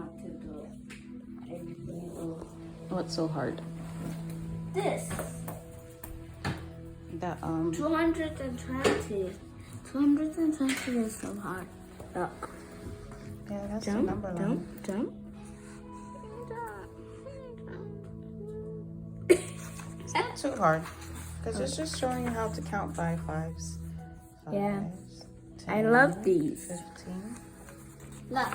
want to do. And you do What's so hard? this. That 220. 220 is so hard. Look. Yeah, that's Jump, the number line. jump. It's not too hard because it's just showing you how to count by fives. Yeah. Fives, I 10, love these. 15. Look.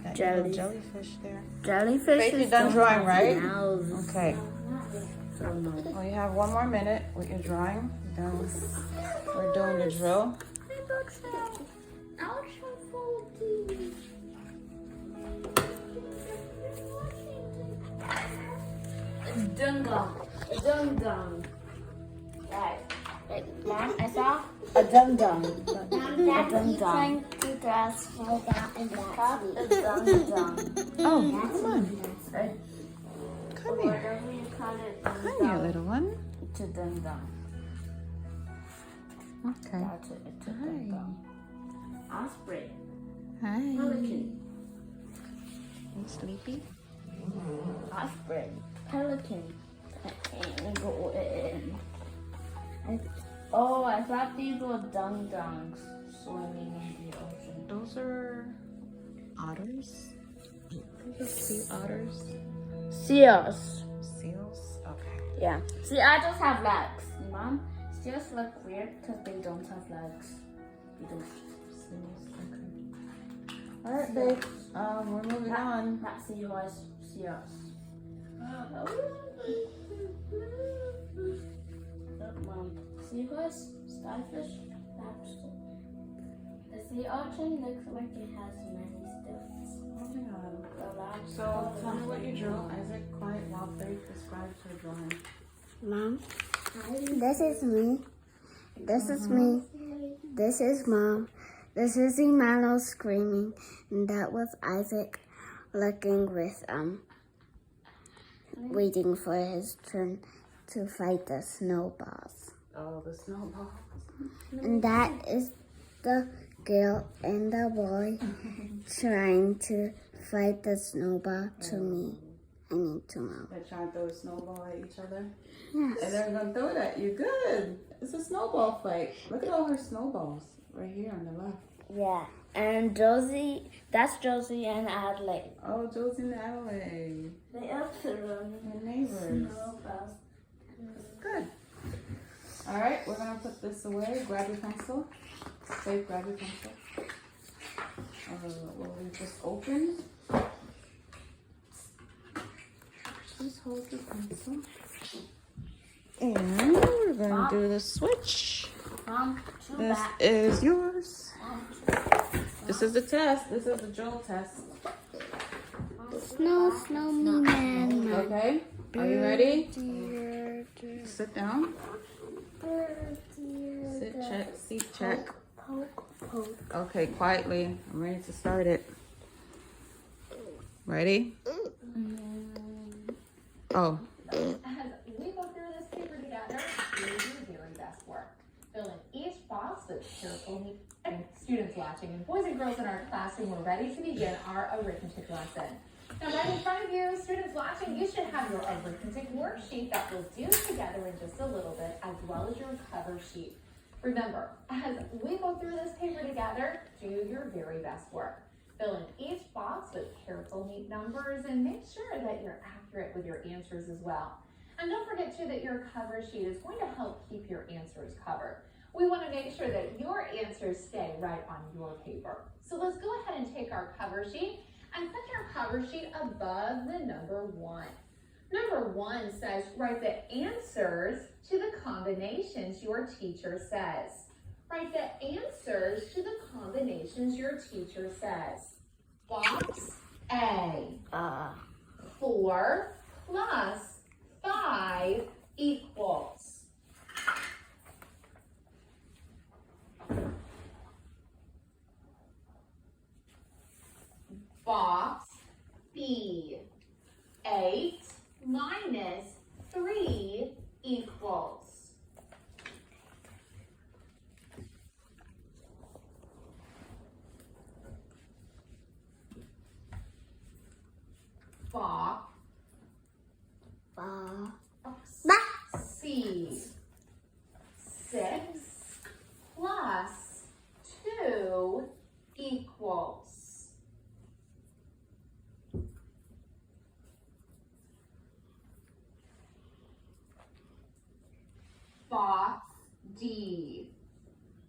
That Jelly. little jellyfish there. Jellyfish Faith, is you're done don't drawing, have right? mouths. Okay. So no. Well, you have 1 more minute with your drawing. We're doing the drill. Dung dung. Right. Mom, I saw a dung dung. Mom, Dad keeps trying to draw us fall down and Cup that's is dung dung. Oh, come on. Right? Come here. Whatever you call it. Dung Come here, dung. little one. It's a dung dung. Okay. That's it. It's a dung dung. Osprey. Hi. Pelican. You sleepy? Osprey. Pelican. And go in. I thought these were dung dungs swimming in the ocean. Those are otters. Those are sea otters. Seals. Seals? Okay. Yeah. See, I just have legs. Mom, seals look weird because they don't have legs. They don't. Seals, okay. Alright, babe. We're moving on. Not seahorse. Seals. Look, Mom. Seahorse, starfish, lobster. The sea urchin looks like it has many stilts. Moving on. The lobster. So, tell me what you drew. Isaac, quiet while Faith describes her drawing. Mom, this is me. This is me. This is Mom. This is Emmanuel screaming. And that was Isaac looking with, waiting for his turn to fight the snowballs. Oh, the snowballs. And that is the girl and the boy trying to fight the snowball to me. I mean to Mom. They're trying to throw a snowball at each other. Yes. And they're going to throw it at you. Good. It's a snowball fight. Look at all her snowballs right here on the left. Yeah. And Josie, that's Josie and Adelaide. Oh, Josie and Adelaide. They also run Your neighbors. snowballs. Good. All right, we're going to put this away. Grab your pencil. Faith, grab your pencil. What we just opened. Just hold your pencil. And we're going to do the switch. Mom, two This back. is yours. Mom, This is the test. This is the drill test. Snow me man. Okay? Are you ready? Dear, Sit down. dear, Sit, check, seat check. poke, poke. Okay, quietly. I'm ready to start it. Ready? Oh. As we go through this paper together, do your very best work. Fill in each box with careful and students watching. And boys and girls in our classroom, we're ready to begin our arithmetic lesson. Now, right in front of you, students watching, you should have your arithmetic worksheet that we'll do together in just a little bit, as well as your cover sheet. Remember, as we go through this paper together, do your very best work. Fill in each box with careful, neat numbers, and make sure that you're accurate with your answers as well. And don't forget too that your cover sheet is going to help keep your answers covered. We want to make sure that your answers stay right on your paper. So let's go ahead and take our cover sheet and put your cover sheet above the number 1. Number 1 says, write the answers to the combinations your teacher says. Write the answers to the combinations your teacher says. Box A. 4 plus 5 equals. Box B. 8 minus 3 equals. Box. C. 6 plus 2 equals. Box D.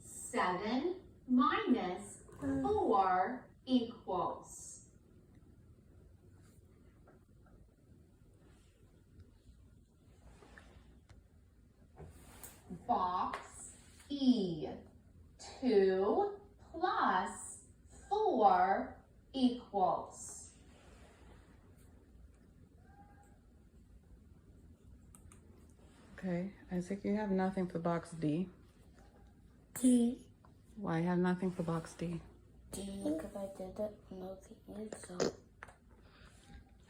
7 minus 4 equals. Box E. 2 plus 4 equals. Okay, Isaac, you have nothing for box D. D. Why have nothing for box D? Because I didn't know the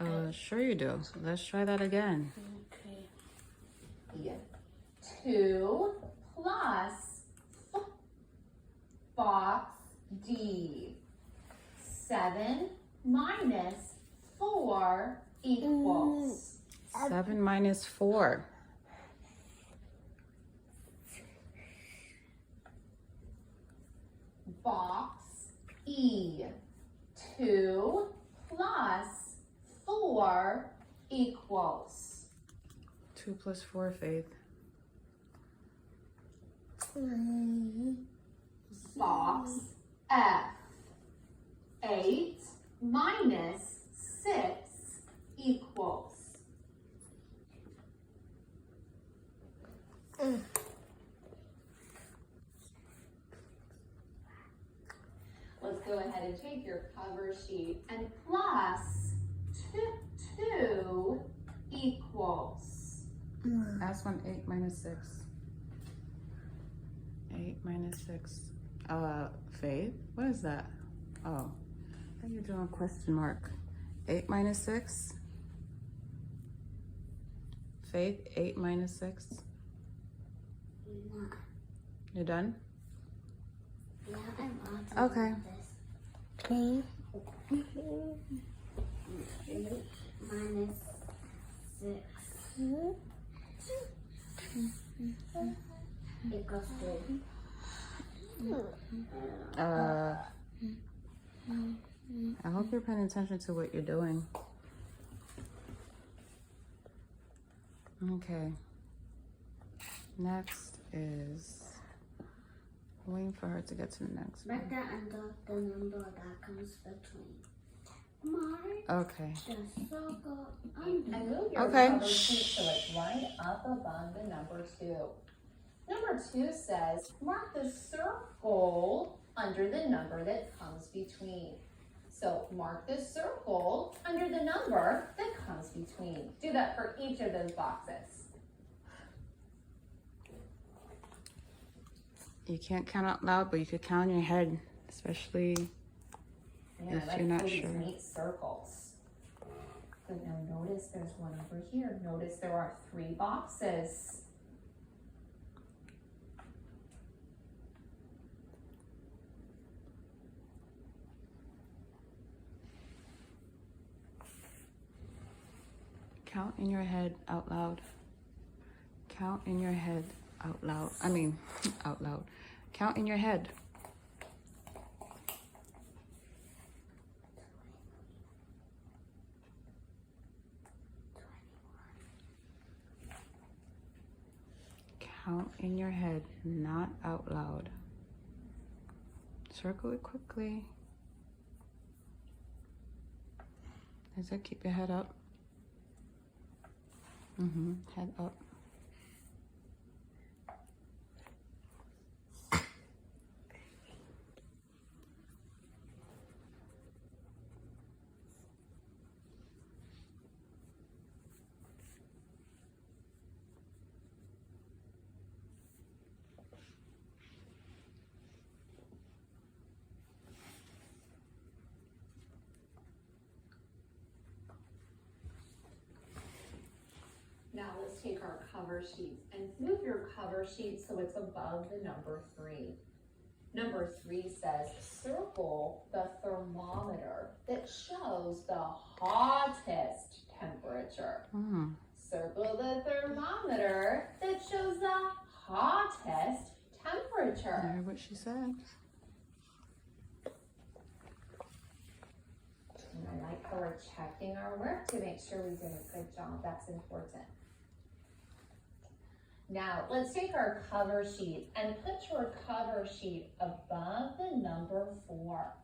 answer. Sure you do. So let's try that again. Okay. 2 plus box D. 7 minus 4 equals. 7 minus 4. Box E. 2 plus 4 equals. 2 plus 4, Faith. Box F. 8 minus 6 equals. Let's go ahead and take your cover sheet and plus 2 equals. Last one, 8 minus 6. 8 minus 6. Faith, what is that? Oh, how you doing? Question mark. 8 minus 6. Faith, 8 minus 6. You're done? Yeah, I'm Okay. Okay. 8 minus 6 equals 3. I hope you're paying attention to what you're doing. Okay. Next is waiting for her to get to the next one. Write the end of the number that comes between. Mark Okay. the circle under. And move your Okay. cover sheet so it's right up above the number 2. Number 2 says, mark the circle under the number that comes between. So mark the circle under the number that comes between. Do that for each of those boxes. You can't count out loud, but you could count in your head, especially Yeah, if I you're like not these sure. neat circles. So now notice there's one over here. Notice there are 3 boxes. Count in your head out loud. Count in your head out loud. I mean, out loud. Count in your head. Count in your head, not out loud. Circle it quickly. Is it keep your head up? Head up. Now let's take our cover sheets and move your cover sheet so it's above the number 3. Number 3 says, circle the thermometer that shows the hottest temperature. Circle the thermometer that shows the hottest temperature. I heard what she said. And I like how we're checking our work to make sure we did a good job. That's important. Now, let's take our cover sheet and put your cover sheet above the number 4.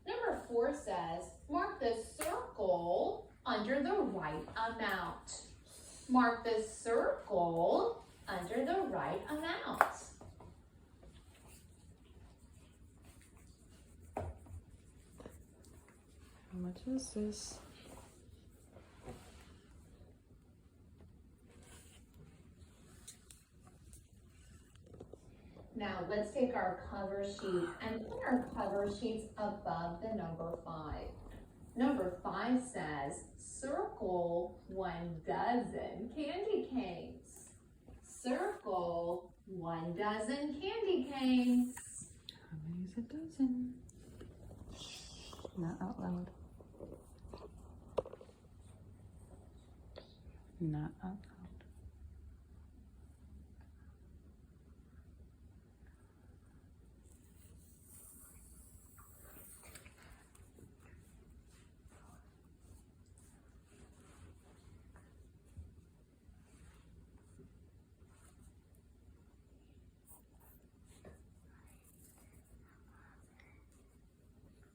Number 4 says, mark the circle under the right amount. Mark the circle under the right amount. How much is this? Now, let's take our cover sheet and put our cover sheets above the number 5. Number 5 says, circle 1 dozen candy canes. Circle 1 dozen candy canes. How many is a dozen? Not out loud. Not out loud.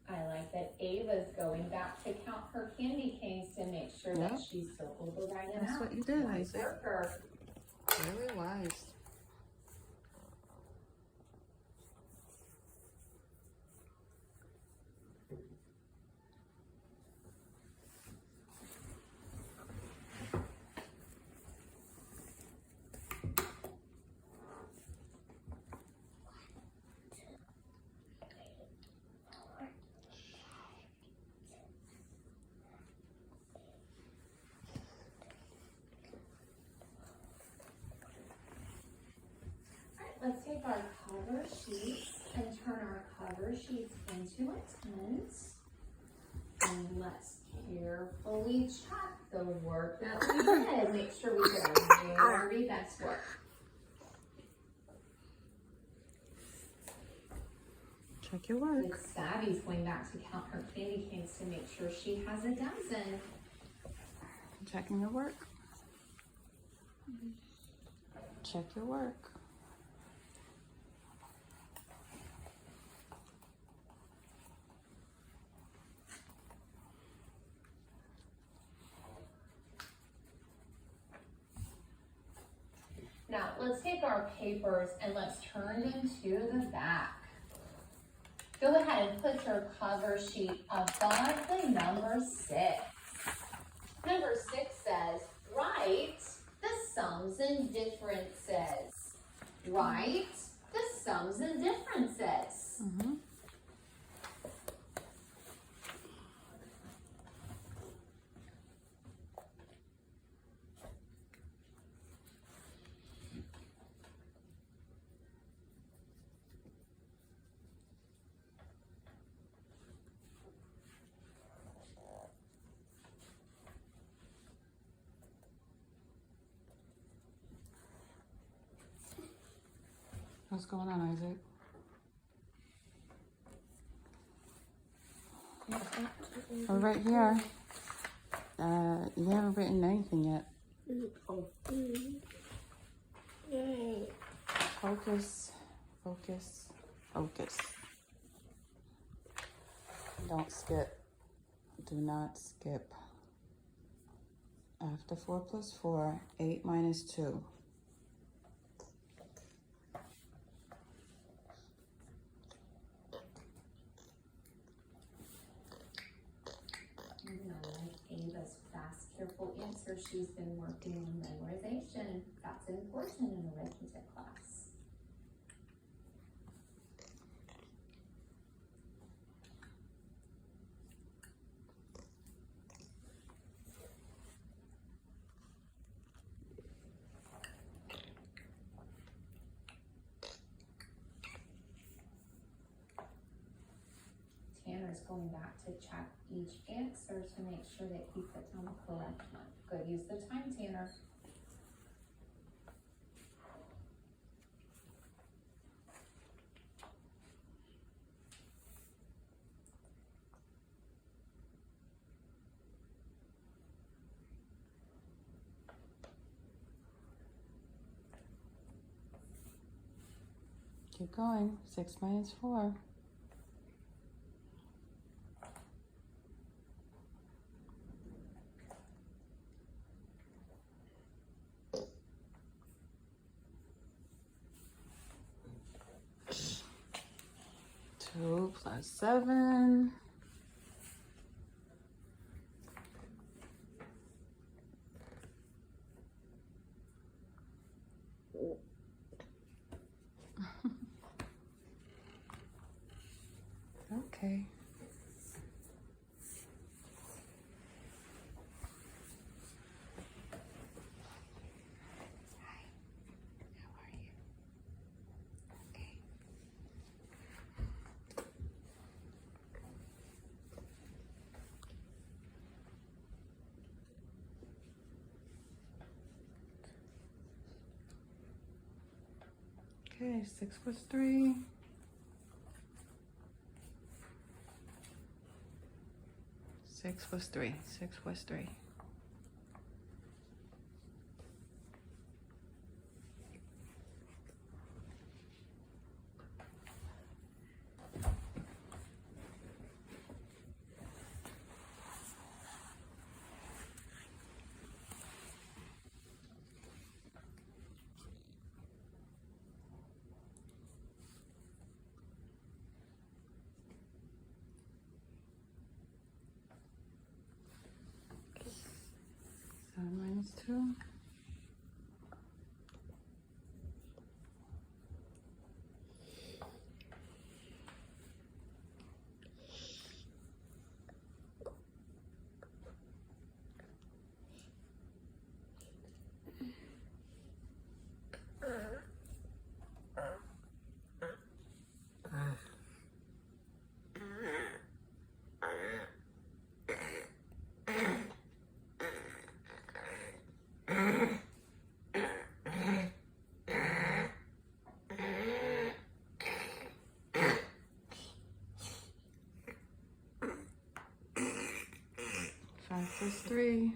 I like that Ava's going back to count her candy canes to make sure that she circled the right amount. That's what you did, Nice Isaac. work, girl. Very wise. Let's take our cover sheets and turn our cover sheets into a tent. And let's carefully check the work that we did. Make sure we did our very best work. Check your work. Miss Savvy's going back to count her candy canes to make sure she has a dozen. Checking your work. Check your work. Now, let's take our papers and let's turn them to the back. Go ahead and put your cover sheet above the number 6. Number 6 says, write the sums and differences. Write the sums and differences. What's going on, Isaac? Oh, right here. You haven't written anything yet. Focus, focus, focus. Don't skip. Do not skip. After 4 plus 4, 8 minus 2. Ava's fast, careful answer. She's been working on memorization. That's important in arithmetic class. is going back to check each answer to make sure that he put down the correct one. Good, use the time, Tanner. Keep going. 6 minus 4. Two plus 7. Okay. Hi. How are you? Okay. Okay, 6 plus 3. 6 plus 3. 6 plus 3. Minus 2. Five plus 3.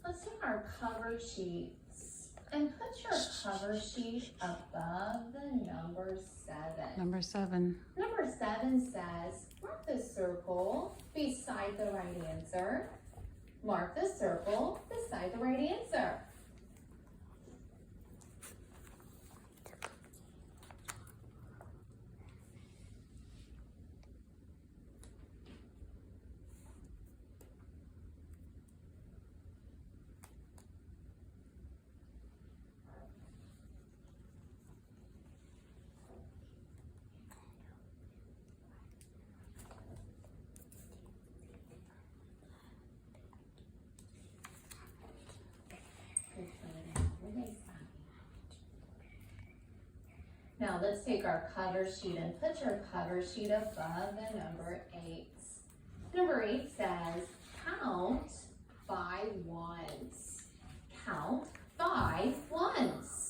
Let's take our cover sheets and put your cover sheet above the number 7. Number 7. Number 7 says, mark the circle beside the right answer. Mark the circle beside the right answer. Now let's take our cover sheet and put your cover sheet above the number 8. Number 8 says, count 5 ones. Count 5 ones.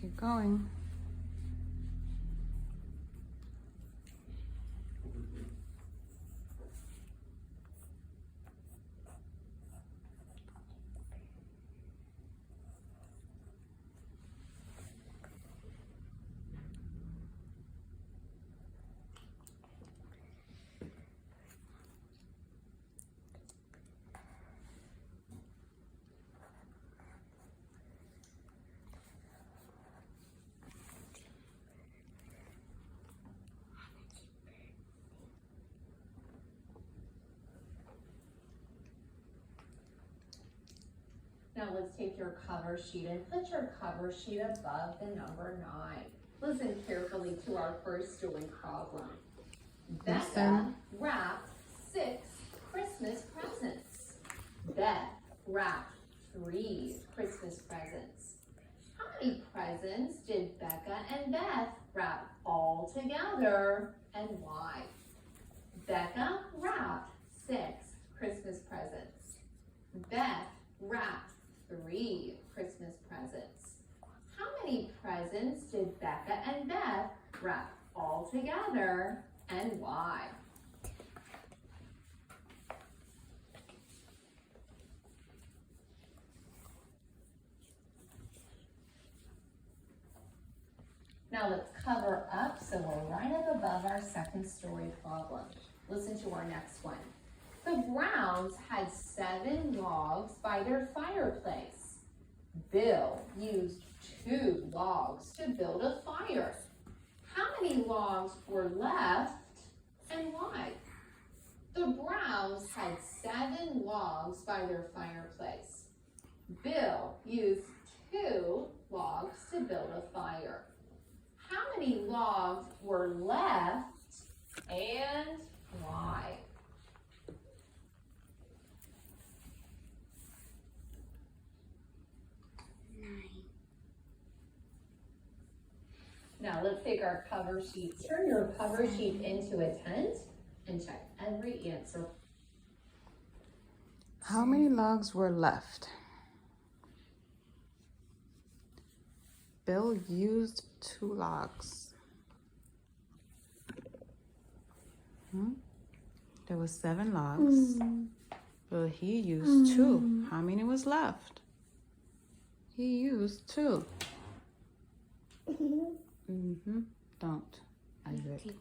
Keep going. Now let's take your cover sheet and put your cover sheet above the number 9. Listen carefully to our first story problem. Becca wrapped 6 Christmas presents. Beth wrapped 3 Christmas presents. How many presents did Becca and Beth wrap all together, and why? Becca wrapped 6 Christmas presents. Beth wrapped 3 Christmas presents. How many presents did Becca and Beth wrap all together, and why? Now let's cover up so we're right up above our second story problem. Listen to our next one. The Browns had 7 logs by their fireplace. Bill used 2 logs to build a fire. How many logs were left, and why? The Browns had 7 logs by their fireplace. Bill used 2 logs to build a fire. How many logs were left, and why? Now let's take our cover sheet, turn your cover sheet into a tent, and check every answer. How many logs were left? Bill used 2 logs. There was 7 logs. But he used 2. How many was left? He used 2. Don't, Isaac.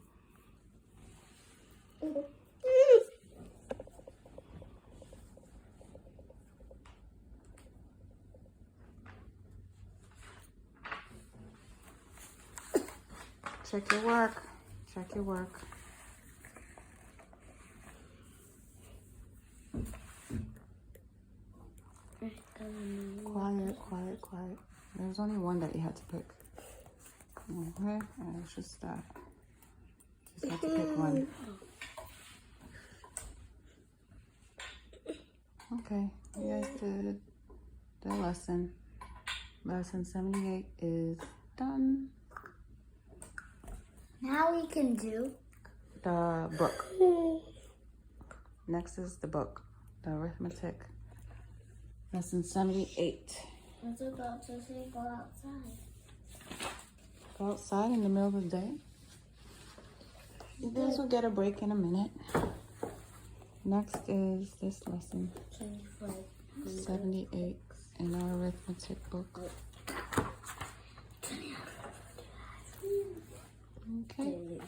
Check your work. Check your work. Quiet, quiet, quiet. There's only one that you had to pick. Okay, and it's just that. Just had to pick one. Okay, you guys did the lesson. Lesson 78 is done. Now we can do The book. Next is the book, the arithmetic. Lesson 78. What's about to say go outside? Go outside in the middle of the day. You guys will get a break in a minute. Next is this lesson, 78 in our arithmetic book. Okay.